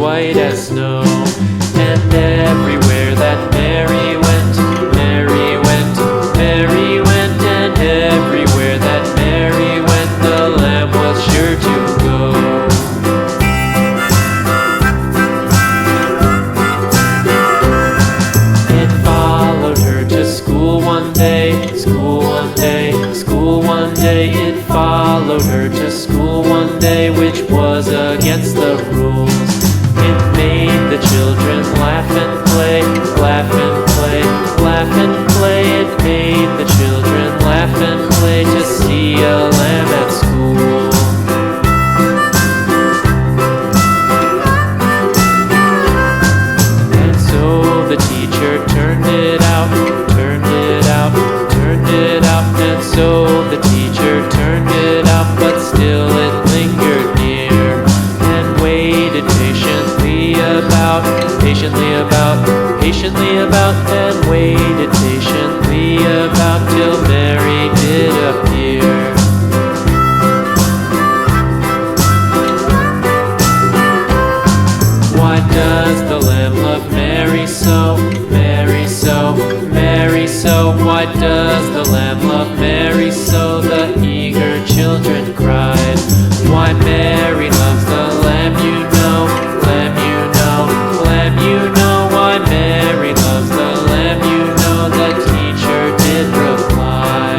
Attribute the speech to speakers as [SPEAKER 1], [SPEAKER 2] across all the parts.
[SPEAKER 1] white as snow. And everywhere that Mary went, Mary went, Mary went, and everywhere that Mary went, the lamb was sure to go. It followed her to school one day, school one day, school one day. It followed her to school one day, which was against the rules. It made the children laugh and play, laugh and play, laugh and play. It made the children laugh and play to see a lamb at school. And so the teacher turned it out, turned it out, turned it out. And so the teacher turned it out, but still it lingered near and waited patiently about, patiently about, patiently about, and waited patiently about till Mary did appear. Why does the lamb love Mary so, Mary so, Mary so? Why does the lamb love Mary so? The eager children cried. Why Mary loves the lamb, you know, lamb, you know, lamb, you know. Why Mary loves the lamb, you know, the teacher did reply.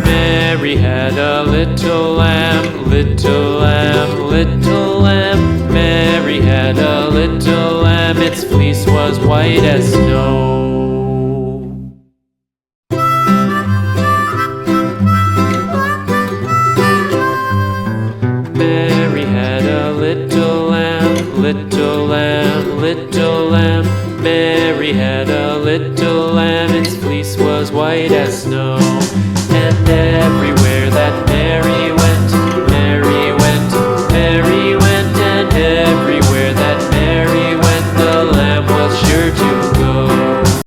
[SPEAKER 1] Mary had a little lamb, little lamb, little lamb. Mary had a little lamb, its fleece was white as snow. Mary had a little lamb, little lamb, little lamb. Mary had a little lamb, its fleece was white as snow.